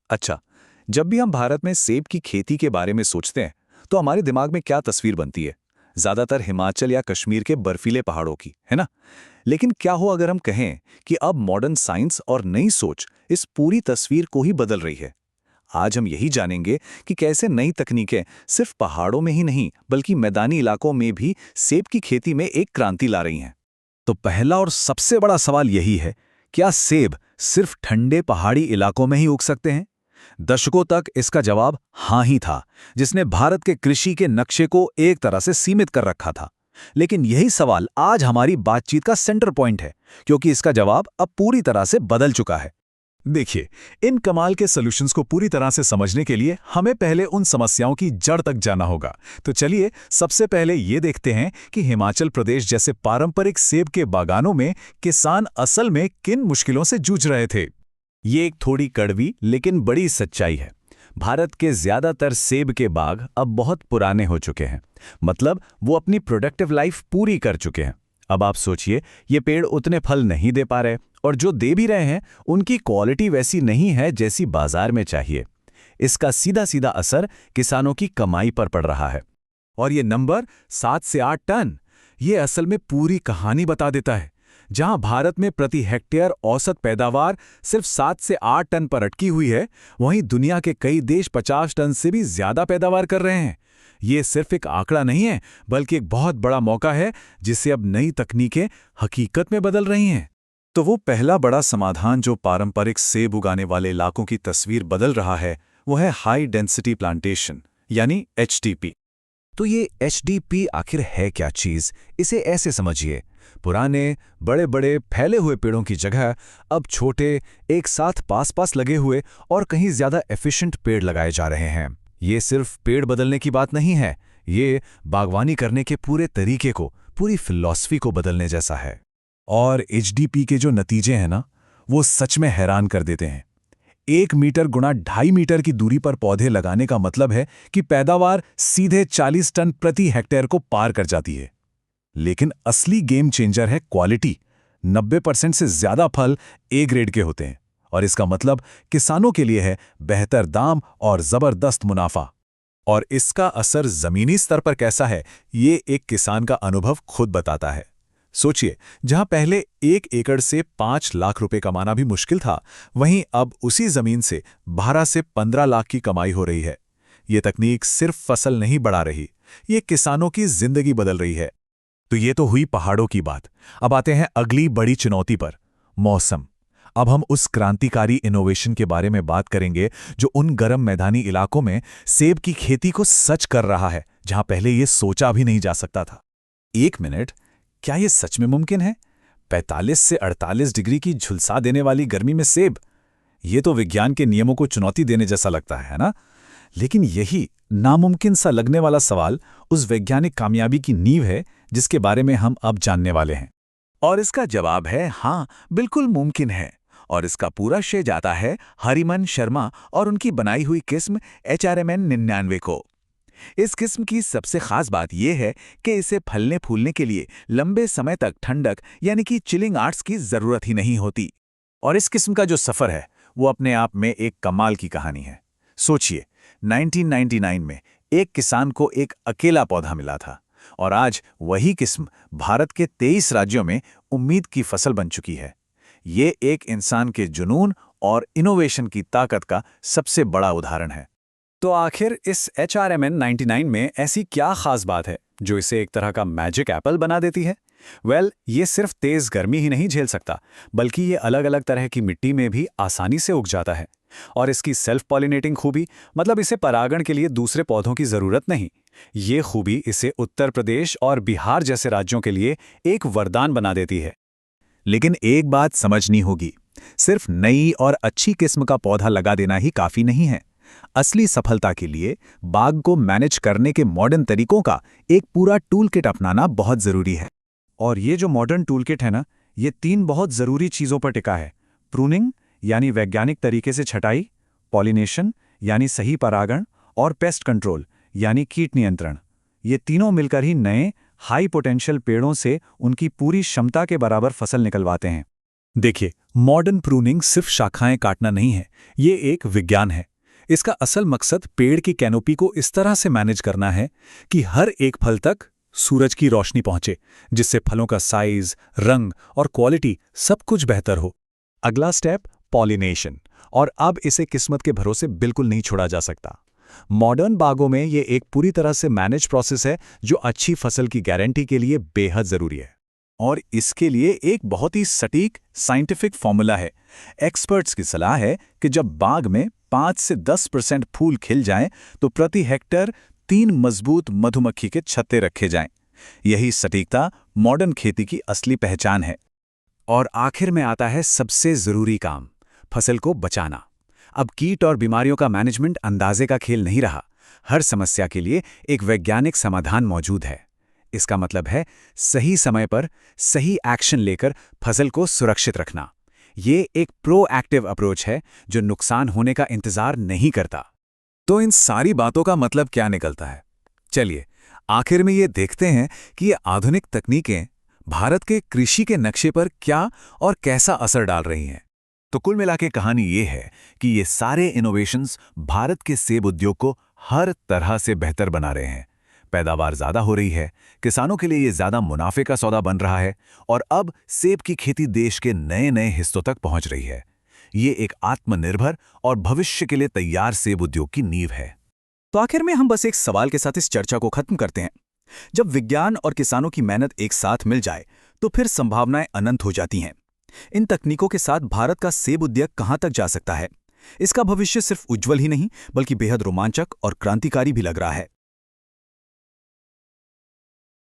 अच्छा, जब भी हम भारत में सेब की खेती के बारे में सोचते हैं, तो हमारे दिमाग में क्या तस्वीर बनती है? ज्यादातर हिमाचल या कश्मीर के बर्फीले पहाड़ों की, है ना? लेकिन क्या हो अगर हम कहें कि अब मॉडर्न साइंस और नई सोच इस पूरी तस्वीर को ही बदल रही है? आज हम यही जानेंगे कि कैसे नई तकनीकें सिर्फ पहाड़ों में ही नहीं, बल्कि मैदानी इलाकों में भी सेब की खेती में एक क्रांति ला रही हैं। तो पहला और सबसे बड़ा सवाल यही है, क्या सेब सिर्फ ठंडे पहाड़ी इलाकों में ही उग सकते हैं? दशकों तक इसका जवाब हाँ ही था, जिसने भारत के कृषि के नक्शे को एक तरह से सीमित कर रखा था। लेकिन यही सवाल आज हमारी बातचीत का सेंटर पॉइंट है, क्योंकि इसका जवाब अब पूरी तरह से बदल चुका है। देखिए, इन कमाल के सॉल्यूशंस को पूरी तरह से समझने के लिए हमें पहले उन समस्याओं की जड़ तक जाना होगा। तो चलिए सबसे पहले ये देखते हैं कि हिमाचल प्रदेश जैसे पारंपरिक सेब के बागानों में किसान असल में किन मुश्किलों से जूझ रहे थे। ये एक थोड़ी कड़वी लेकिन बड़ी सच्चाई है। भारत के ज्यादातर सेब के बाग अब बहुत पुराने हो चुके हैं, मतलब वो अपनी प्रोडक्टिव लाइफ पूरी कर चुके हैं। अब आप सोचिए, ये पेड़ उतने फल नहीं दे पा रहे, और जो दे भी रहे हैं उनकी क्वालिटी वैसी नहीं है जैसी बाजार में चाहिए। इसका सीधा सीधा असर किसानों की कमाई पर पड़ रहा है। और ये नंबर 7 से 8 टन, ये असल में पूरी कहानी बता देता है। जहां भारत में प्रति हेक्टेयर औसत पैदावार सिर्फ 7 से 8 टन पर अटकी हुई है, वहीं दुनिया के कई देश 50 टन से भी ज्यादा पैदावार कर रहे हैं। ये सिर्फ एक आंकड़ा नहीं है, बल्कि एक बहुत बड़ा मौका है जिसे अब नई तकनीकें हकीकत में बदल रही हैं। तो वो पहला बड़ा समाधान जो पारंपरिक सेब उगाने वाले इलाकों की तस्वीर बदल रहा है, वो है हाई डेंसिटी प्लांटेशन, यानी एचडीपी। तो ये एचडीपी आखिर है क्या चीज? इसे ऐसे समझिए, पुराने बड़े बड़े फैले हुए पेड़ों की जगह अब छोटे, एक साथ पास पास लगे हुए और कहीं ज्यादा एफिशिएंट पेड़ लगाए जा रहे हैं। ये सिर्फ पेड़ बदलने की बात नहीं है, ये बागवानी करने के पूरे तरीके को, पूरी फिलॉसफी को बदलने जैसा है। और एचडीपी के जो नतीजे हैं ना, वो सच में हैरान कर देते हैं। 1 मीटर गुणा 2.5 मीटर की दूरी पर पौधे लगाने का मतलब है कि पैदावार सीधे 40 टन प्रति हेक्टेयर को पार कर जाती है। लेकिन असली गेम चेंजर है क्वालिटी। 90% से ज्यादा फल ए ग्रेड के होते हैं, और इसका मतलब किसानों के लिए है बेहतर दाम और जबरदस्त मुनाफा। और इसका असर जमीनी स्तर पर कैसा है, ये एक किसान का अनुभव खुद बताता है। सोचिए, जहां पहले 1 एकड़ से 5 लाख रुपए कमाना भी मुश्किल था, वहीं अब उसी जमीन से 12 से 15 लाख की कमाई हो रही है। ये तकनीक सिर्फ फसल नहीं बढ़ा रही, ये किसानों की जिंदगी बदल रही है। तो ये तो हुई पहाड़ों की बात। अब आते हैं अगली बड़ी चुनौती पर, मौसम। अब हम उस क्रांतिकारी इनोवेशन के बारे में बात करेंगे जो उन गर्म मैदानी इलाकों में सेब की खेती को सच कर रहा है, जहां पहले ये सोचा भी नहीं जा सकता था। 1 मिनट, क्या ये सच में मुमकिन है? 45 से 48 डिग्री की झुलसा देने वाली गर्मी में सेब? ये तो विज्ञान के नियमों को चुनौती देने जैसा लगता है ना? लेकिन यही नामुमकिन सा लगने वाला सवाल उस वैज्ञानिक कामयाबी की नींव है जिसके बारे में हम अब जानने वाले हैं। और इसका जवाब है हाँ, बिल्कुल मुमकिन है। और इसका पूरा श्रेय जाता है हरिमन शर्मा और उनकी बनाई हुई किस्म HRMN 99 को। इस किस्म की सबसे खास बात यह है कि इसे फलने फूलने के लिए लंबे समय तक ठंडक यानी कि चिलिंग आर्ट्स की जरूरत ही नहीं होती। और इस किस्म का जो सफर है, वो अपने आप में एक कमाल की कहानी है। सोचिए, 1999 में एक किसान को एक अकेला पौधा मिला था, और आज वही किस्म भारत के 23 राज्यों में उम्मीद की फसल बन चुकी है। ये एक इंसान के जुनून और इनोवेशन की ताकत का सबसे बड़ा उदाहरण है। तो आखिर इस HRMN 99 में ऐसी क्या खास बात है जो इसे एक तरह का मैजिक एप्पल बना देती है? ये सिर्फ तेज गर्मी ही नहीं झेल सकता, बल्कि ये अलग अलग तरह की मिट्टी में भी आसानी से उग जाता है। और इसकी सेल्फ पॉलिनेटिंग खूबी, मतलब इसे परागण के लिए दूसरे पौधों की जरूरत नहीं। ये खूबी इसे उत्तर प्रदेश और बिहार जैसे राज्यों के लिए एक वरदान बना देती है। लेकिन एक बात समझनी होगी, सिर्फ नई और अच्छी किस्म का पौधा लगा देना ही काफी नहीं है। असली सफलता के लिए बाग को मैनेज करने के मॉडर्न तरीकों का एक पूरा टूल किट अपनाना बहुत जरूरी है। और ये जो मॉडर्न टूल किट है ना, ये 3 बहुत जरूरी चीजों पर टिका है। प्रूनिंग यानी वैज्ञानिक तरीके से छटाई, पॉलिनेशन यानी सही परागण, और पेस्ट कंट्रोल यानी कीट नियंत्रण। ये तीनों मिलकर ही नए हाई पोटेंशियल पेड़ों से उनकी पूरी क्षमता के बराबर फसल निकलवाते हैं। देखिए, मॉडर्न प्रूनिंग सिर्फ शाखाएं काटना नहीं है, ये एक विज्ञान है। इसका असल मकसद पेड़ की कैनोपी को इस तरह से मैनेज करना है कि हर एक फल तक सूरज की रोशनी पहुंचे, जिससे फलों का साइज, रंग और क्वालिटी सब कुछ बेहतर हो। अगला स्टेप पॉलिनेशन, और अब इसे किस्मत के भरोसे बिल्कुल नहीं छोड़ा जा सकता। मॉडर्न बागों में ये एक पूरी तरह से मैनेज प्रोसेस है जो अच्छी फसल की गारंटी के लिए बेहद जरूरी है। और इसके लिए एक बहुत ही सटीक साइंटिफिक फॉर्मूला है। एक्सपर्ट्स की सलाह है कि जब बाग में 5 से 10% फूल खिल जाएं तो प्रति हेक्टेयर 3 मजबूत मधुमक्खी के छत्ते रखे जाएं। यही सटीकता मॉडर्न खेती की असली पहचान है। और आखिर में आता है सबसे जरूरी काम, फसल को बचाना। अब कीट और बीमारियों का मैनेजमेंट अंदाजे का खेल नहीं रहा। हर समस्या के लिए एक वैज्ञानिक समाधान मौजूद है। इसका मतलब है सही समय पर सही एक्शन लेकर फसल को सुरक्षित रखना। ये एक प्रोएक्टिव अप्रोच है जो नुकसान होने का इंतजार नहीं करता। तो इन सारी बातों का मतलब क्या निकलता है? चलिए आखिर में ये देखते हैं कि ये आधुनिक तकनीकें भारत के कृषि के नक्शे पर क्या और कैसा असर डाल रही हैं। तो कुल मिला के कहानी ये है कि ये सारे इनोवेशंस भारत के सेब उद्योग को हर तरह से बेहतर बना रहे हैं। पैदावार ज्यादा हो रही है, किसानों के लिए ये ज्यादा मुनाफे का सौदा बन रहा है और अब सेब की खेती देश के नए नए हिस्सों तक पहुंच रही है। ये एक आत्मनिर्भर और भविष्य के लिए तैयार सेब उद्योग की नींव है। तो आखिर में हम बस एक सवाल के साथ इस चर्चा को खत्म करते हैं। जब विज्ञान और किसानों की मेहनत एक साथ मिल जाए तो फिर संभावनाएं अनंत हो जाती हैं। इन तकनीकों के साथ भारत का सेब उद्योग कहां तक जा सकता है, इसका भविष्य सिर्फ उज्जवल ही नहीं बल्कि बेहद रोमांचक और क्रांतिकारी भी लग रहा है।